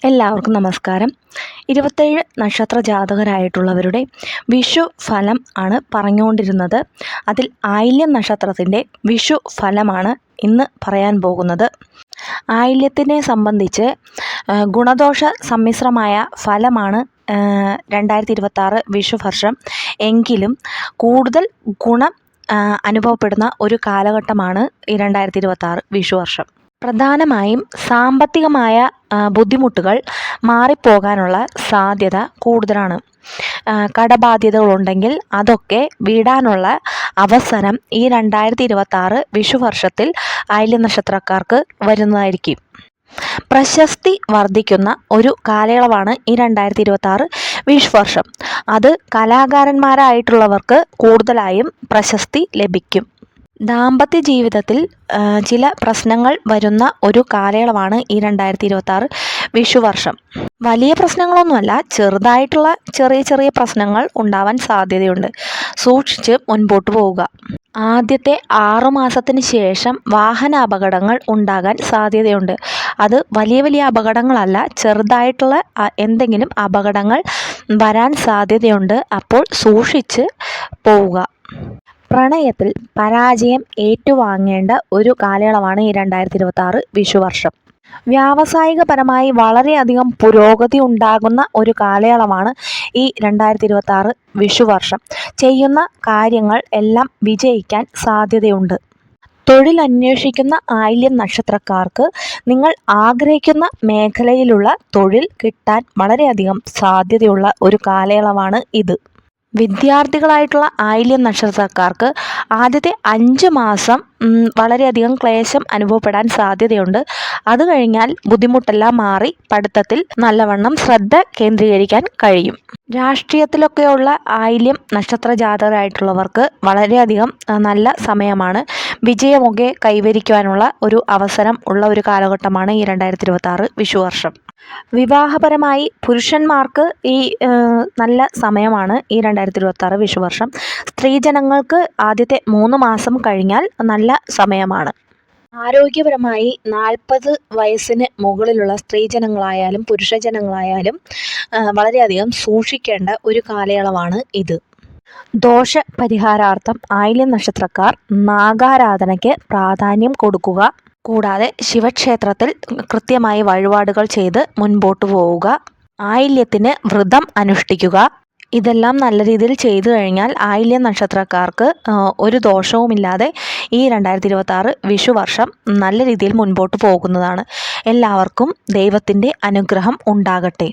എല്ലാവർക്കും നമസ്കാരം. 27 നക്ഷത്ര ജാതകരായിട്ടുള്ളവരുടെ വിഷു ഫലം ആണ് പറഞ്ഞുകൊണ്ടിരുന്നത്. അതിൽ ആയില്യം നക്ഷത്രത്തിൻ്റെ വിഷു ഫലമാണ് ഇന്ന് പറയാൻ പോകുന്നത്. ആയില്യത്തിനെ സംബന്ധിച്ച് ഗുണദോഷ സമ്മിശ്രമായ ഫലമാണ് 2026 വിഷു വർഷം. എങ്കിലും കൂടുതൽ ഗുണം അനുഭവപ്പെടുന്ന ഒരു കാലഘട്ടമാണ് ഈ 2026 വിഷു വർഷം. പ്രധാനമായും സാമ്പത്തികമായ ബുദ്ധിമുട്ടുകൾ മാറിപ്പോകാനുള്ള സാധ്യത കൂടുതലാണ്. കടബാധ്യതകളുണ്ടെങ്കിൽ അതൊക്കെ വീടാനുള്ള അവസരം ഈ 2026 വിഷു വർഷത്തിൽ ആയില്യം നക്ഷത്രക്കാർക്ക് വരുന്നതായിരിക്കും. പ്രശസ്തി വർദ്ധിക്കുന്ന ഒരു കാലയളവാണ് ഈ 2026 വിഷു വർഷം. അത് കലാകാരന്മാരായിട്ടുള്ളവർക്ക് കൂടുതലായും പ്രശസ്തി ലഭിക്കും. ദാമ്പത്യ ജീവിതത്തിൽ ചില പ്രശ്നങ്ങൾ വരുന്ന ഒരു കാലയളവാണ് ഈ 2026 വിഷു വർഷം. വലിയ പ്രശ്നങ്ങളൊന്നുമല്ല, ചെറുതായിട്ടുള്ള ചെറിയ പ്രശ്നങ്ങൾ ഉണ്ടാവാൻ സാധ്യതയുണ്ട്. സൂക്ഷിച്ച് മുൻപോട്ട് പോവുക. ആദ്യത്തെ 6 മാസത്തിന് ശേഷം വാഹന അപകടങ്ങൾ ഉണ്ടാകാൻ സാധ്യതയുണ്ട്. അത് വലിയ അപകടങ്ങളല്ല, ചെറുതായിട്ടുള്ള എന്തെങ്കിലും അപകടങ്ങൾ വരാൻ സാധ്യതയുണ്ട്. അപ്പോൾ സൂക്ഷിച്ച് പോവുക. പ്രണയത്തിൽ പരാജയം ഏറ്റുവാങ്ങേണ്ട ഒരു കാലയളവാണ് ഈ 2026 വിഷു വർഷം. വ്യാവസായികപരമായി വളരെയധികം പുരോഗതി ഉണ്ടാകുന്ന ഒരു കാലയളവാണ് ഈ 2026 വിഷു വർഷം. ചെയ്യുന്ന കാര്യങ്ങൾ എല്ലാം വിജയിക്കാൻ സാധ്യതയുണ്ട്. തൊഴിലന്വേഷിക്കുന്ന ആയില്യം നക്ഷത്രക്കാർക്ക് നിങ്ങൾ ആഗ്രഹിക്കുന്ന മേഖലയിലുള്ള തൊഴിൽ കിട്ടാൻ വളരെയധികം സാധ്യതയുള്ള ഒരു കാലയളവാണ് ഇത്. വിദ്യാർത്ഥികളായിട്ടുള്ള ആയില്യം നക്ഷത്രക്കാർക്ക് ആദ്യത്തെ 5 മാസം വളരെയധികം ക്ലേശം അനുഭവപ്പെടാൻ സാധ്യതയുണ്ട്. അത് കഴിഞ്ഞാൽ ബുദ്ധിമുട്ടെല്ലാം മാറി പഠിത്തത്തിൽ നല്ലവണ്ണം ശ്രദ്ധ കേന്ദ്രീകരിക്കാൻ കഴിയും. രാഷ്ട്രീയത്തിലൊക്കെയുള്ള ആയില്യം നക്ഷത്ര ജാതകരായിട്ടുള്ളവർക്ക് വളരെയധികം നല്ല സമയമാണ്. വിജയമൊക്കെ കൈവരിക്കുവാനുള്ള ഒരു അവസരം ഉള്ള ഒരു കാലഘട്ടമാണ് ഈ 2026 വിഷു വർഷം. വിവാഹപരമായി പുരുഷന്മാർക്ക് ഈ നല്ല സമയമാണ് ഈ 2026 വിഷു വർഷം. സ്ത്രീജനങ്ങൾക്ക് ആദ്യത്തെ 3 മാസം കഴിഞ്ഞാൽ നല്ല സമയമാണ്. ആരോഗ്യപരമായി 40 വയസ്സിന് മുകളിലുള്ള സ്ത്രീജനങ്ങളായാലും പുരുഷജനങ്ങളായാലും വളരെയധികം സൂക്ഷിക്കേണ്ട ഒരു കാലയളവാണ് ഇത്. ദോഷ പരിഹാരാർത്ഥം ആയില്യം നക്ഷത്രക്കാർ നാഗാരാധനയ്ക്ക് പ്രാധാന്യം കൊടുക്കുക. കൂടാതെ ശിവക്ഷേത്രത്തിൽ കൃത്യമായി വഴിപാടുകൾ ചെയ്ത് മുൻപോട്ട് പോവുക. ആയില്യത്തിന് വ്രതം അനുഷ്ഠിക്കുക. ഇതെല്ലാം നല്ല രീതിയിൽ ചെയ്തു കഴിഞ്ഞാൽ ആയില്യം നക്ഷത്രക്കാർക്ക് ഒരു ദോഷവുമില്ലാതെ ഈ 2026 വിഷു വർഷം നല്ല രീതിയിൽ മുൻപോട്ട് പോകുന്നതാണ്. എല്ലാവർക്കും ദൈവത്തിൻ്റെ അനുഗ്രഹം ഉണ്ടാകട്ടെ.